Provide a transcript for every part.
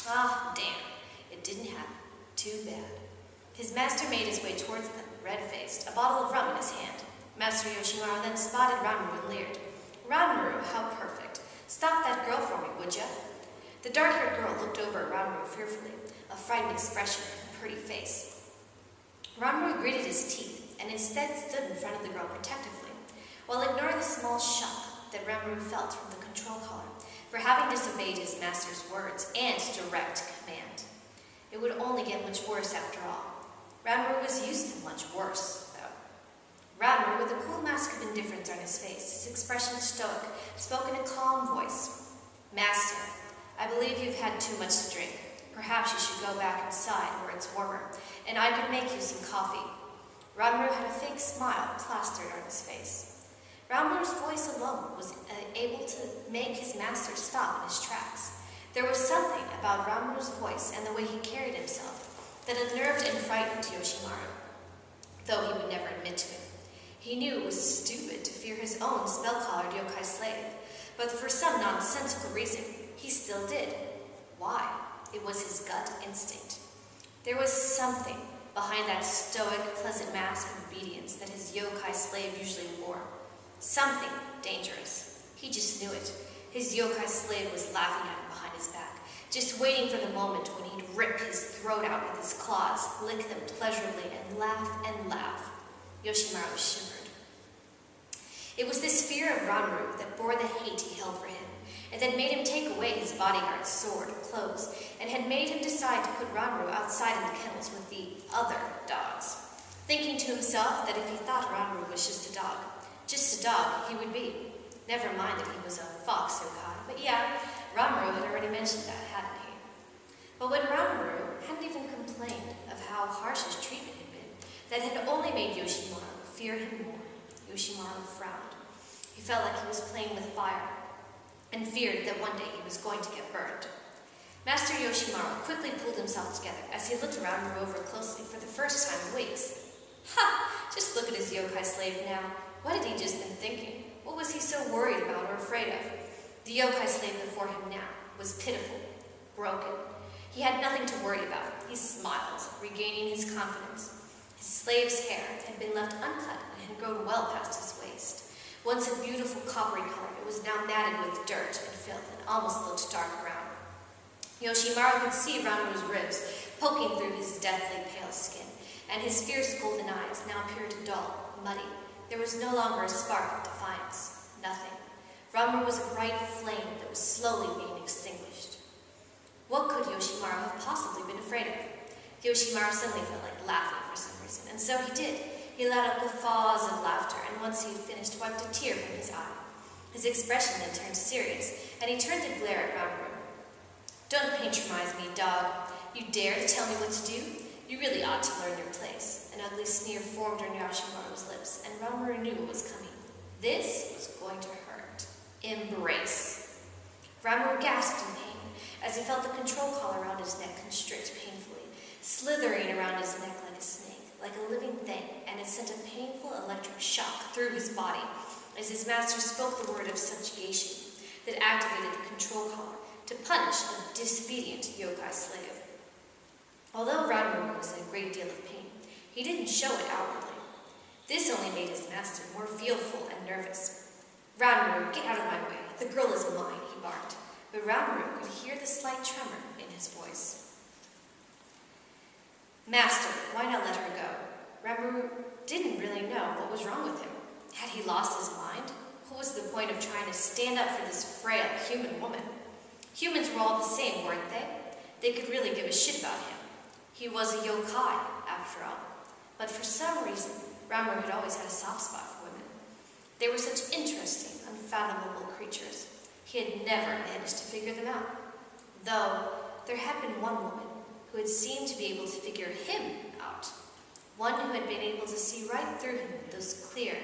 Ah, damn. It didn't happen. Too bad. His master made his way towards them, red-faced, a bottle of rum in his hand. Master Yoshimaru then spotted Ranmaru and leered. Ranmaru, how perfect. Stop that girl for me, would ya? The dark-haired girl looked over at Ranmaru fearfully, a frightened expression on her pretty face. Ranmaru gritted his teeth and instead stood in front of the girl protectively, while ignoring the small shock that Ranmaru felt from the control collar for having disobeyed his master's words and direct command. It would only get much worse after all. Ranmaru was used to much worse, though. Ranmaru, with a cool mask of indifference on his face, his expression stoic, spoke in a calm voice. Master, I believe you've had too much to drink. Perhaps you should go back inside where it's warmer, and I could make you some coffee. Ranmaru had a fake smile plastered on his face. Ranmaru's voice alone was able to make his master stop in his tracks. There was something about Ranmaru's voice and the way he carried himself that unnerved and frightened Yoshimaru, though he would never admit to it. He knew it was stupid to fear his own spell-collared yokai slave, but for some nonsensical reason, he still did. Why? It was his gut instinct. There was something behind that stoic, pleasant mask of obedience that his yokai slave usually wore. Something dangerous. He just knew it. His yokai slave was laughing at him behind his back, just waiting for the moment when he'd rip his throat out with his claws, lick them pleasurably, and laugh. Yoshimaru shivered. It was this fear of Ranmaru that bore the hate he held for him, and that made him take away his bodyguard's sword, clothes, and had made him decide to put Ranmaru outside in the kennels with the other dogs, thinking to himself that if he thought Ranmaru was just a dog he would be. Never mind that he was a fox yokai, but yeah, Ranmaru had already mentioned that, hadn't he? But when Ranmaru hadn't even complained of how harsh his treatment had been, that had only made Yoshimaru fear him more, Yoshimaru frowned. He felt like he was playing with fire, and feared that one day he was going to get burned. Master Yoshimaru quickly pulled himself together as he looked Ranmaru over closely for the first time in weeks. Ha! Just look at his yokai slave now. What had he just been thinking? What was he so worried about or afraid of? The yokai slave before him now was pitiful, broken. He had nothing to worry about. He smiled, regaining his confidence. His slave's hair had been left uncut and had grown well past his waist. Once a beautiful coppery color, it was now matted with dirt and filth and almost looked dark brown. Yoshimaru could see Ranmaru's ribs poking through his deathly pale skin, and his fierce golden eyes now appeared dull, muddy. There was no longer a spark of defiance. Nothing. Ranmaru was a bright flame that was slowly being extinguished. What could Yoshimaru have possibly been afraid of? Yoshimaru suddenly felt like laughing for some reason, and so he did. He let out guffaws of laughter, and once he had finished, wiped a tear from his eye. His expression then turned serious, and he turned to glare at Ranmaru. Don't patronize me, dog. You dare to tell me what to do? You really ought to learn your place. An ugly sneer formed on Yoshimaru's lips, and Ranmaru knew what was coming. This was going to hurt. Embrace. Ranmaru gasped in pain as he felt the control collar around his neck constrict painfully, slithering around his neck like a snake, like a living thing, and it sent a painful electric shock through his body as his master spoke the word of subjugation that activated the control collar to punish a disobedient yokai slave. Although Ranmaru was in a great deal of pain, he didn't show it outwardly. This only made his master more fearful and nervous. Ranmaru, get out of my way. The girl is mine, he barked, but Ranmaru could hear the slight tremor in his voice. Master, why not let her go? Ranmaru didn't really know what was wrong with him. Had he lost his mind? What was the point of trying to stand up for this frail human woman? Humans were all the same, weren't they? They could really give a shit about him. He was a yokai, after all. But for some reason, Ranmaru had always had a soft spot for women. They were such interesting, unfathomable creatures. He had never managed to figure them out. Though, there had been one woman who had seemed to be able to figure him out. One who had been able to see right through him with those clear,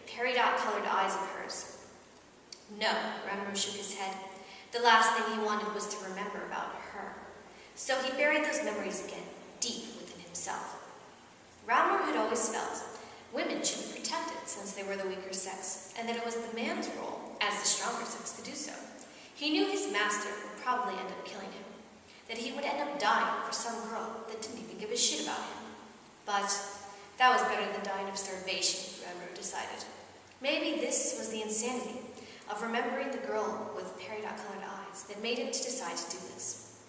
peridot-colored eyes of hers. No, Ranmaru shook his head. The last thing he wanted was to remember about her. So he buried those memories again, deep within himself. Ranmaru had always felt women should be protected since they were the weaker sex, and that it was the man's role, as the stronger sex, to do so. He knew his master would probably end up killing him. that he would end up dying for some girl that didn't even give a shit about him. But that was better than dying of starvation, Ranmaru decided. Maybe this was the insanity of remembering the girl with peridot-colored eyes that made him to decide to do this.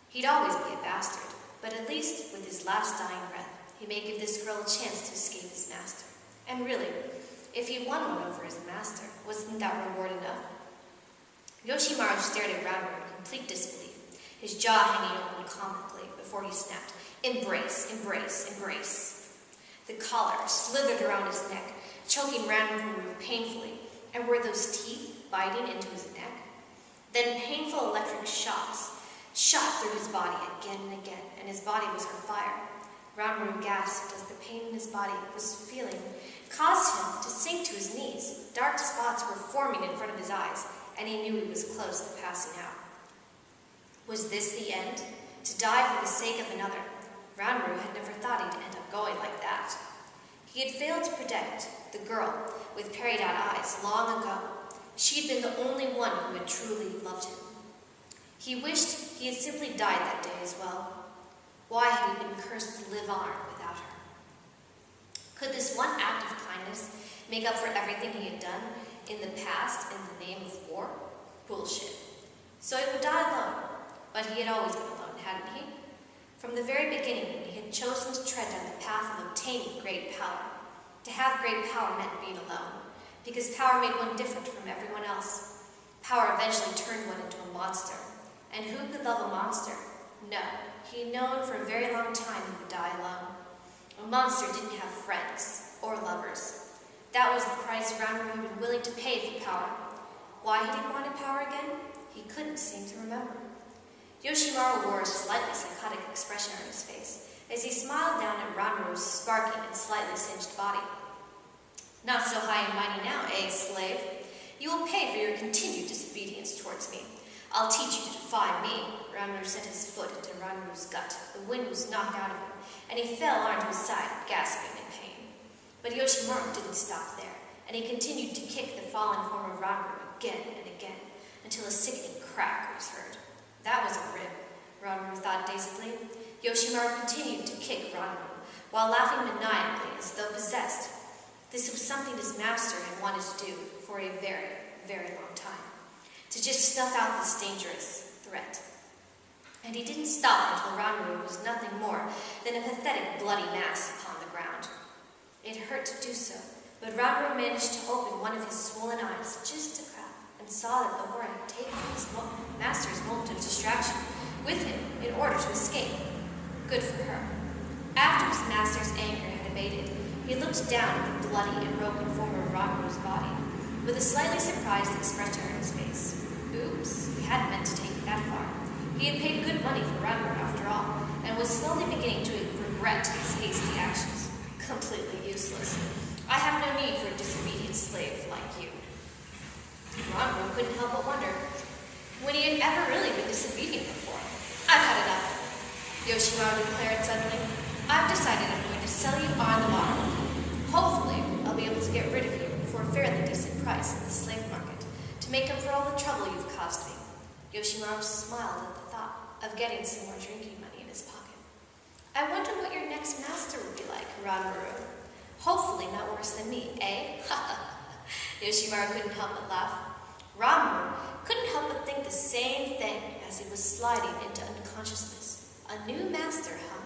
He'd always be a bastard, but at least with his last dying breath, he may give this girl a chance to escape his master. And really, if he won one over his master, wasn't that reward enough? Yoshimaru stared at Ranmaru in complete disbelief, his jaw hanging open comically before he snapped, "Embrace, embrace, embrace." The collar slithered around his neck, choking Ranmaru painfully, and were those teeth biting into his neck? Then painful electric shocks shot through his body again and again, and his body was on fire. Ranmaru gasped as the pain in his body was feeling caused him to sink to his knees. Dark spots were forming in front of his eyes, and he knew he was close to passing out. Was this the end? To die for the sake of another? Ranmaru had never thought he'd end up going like that. He had failed to protect the girl with peridot eyes long ago. She had been the only one who had truly loved him. He wished he had simply died that day as well. Why had he been cursed to live on without her? Could this one act of kindness make up for everything he had done in the past in the name of war? Bullshit. So he would die alone, but he had always been alone, hadn't he? From the very beginning, he had chosen to tread down the path of obtaining great power. To have great power meant being alone, because power made one different from everyone else. Power eventually turned one into a monster. And who could love a monster? No, he had known for a very long time he would die alone. A monster didn't have friends or lovers. That was the price Ranmaru had been willing to pay for power. Why had he wanted power again? He couldn't seem to remember. Yoshimaru wore a slightly psychotic expression on his face as he smiled down at Ranmaru's sparking and slightly singed body. "Not so high and mighty now, eh, slave? You will pay for your continued disobedience towards me. I'll teach you to defy me." Ranmaru sent his foot into Ranmaru's gut. The wind was knocked out of him, and he fell onto his side, gasping in pain. But Yoshimaru didn't stop there, and he continued to kick the fallen form of Ranmaru again and again, until a sickening crack was heard. That was a rib, Ranmaru thought dazedly. Yoshimaru continued to kick Ranmaru, while laughing maniacally as though possessed. This was something his master had wanted to do for a very, very long time. To just snuff out this dangerous threat. And he didn't stop until Ranmaru was nothing more than a pathetic bloody mass upon the ground. It hurt to do so, but Ranmaru managed to open one of his swollen eyes just a crack and saw that the Hora had taken his master's moment of distraction with him in order to escape. Good for her. After his master's anger had abated, he looked down at the bloody and broken form of Ranmaru's body with a slightly surprised expression on his face. Oops, he hadn't meant to take it that far. He had paid good money for Ranmaru after all, and was slowly beginning to regret his hasty actions. Completely useless. I have no need for a disobedient slave like you. Ranmaru couldn't help but wonder when he had ever really been disobedient before. I've had enough. Yoshimaru declared suddenly. I've decided I'm going to sell you on the bottom. Hopefully, I'll be able to get rid of you for a fairly decent price in the slave market to make up for all the trouble you've caused me. Yoshimaru smiled at the thought of getting some more drinking money in his pocket. I wonder what your next master would be like, Ranmaru. Hopefully not worse than me, eh? Yoshimaru couldn't help but laugh. Ranmaru couldn't help but think the same thing as he was sliding into unconsciousness. A new master, huh?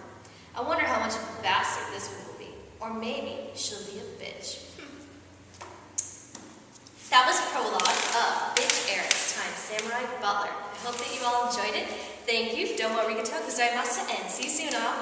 I wonder how much of a bastard this one will be. Or maybe she'll be a bitch. That was prologue of Bitch Eric's Time Samurai Butler. I hope that you all enjoyed it. Thank you. Domo arigato gozaimasu, and see you soon all.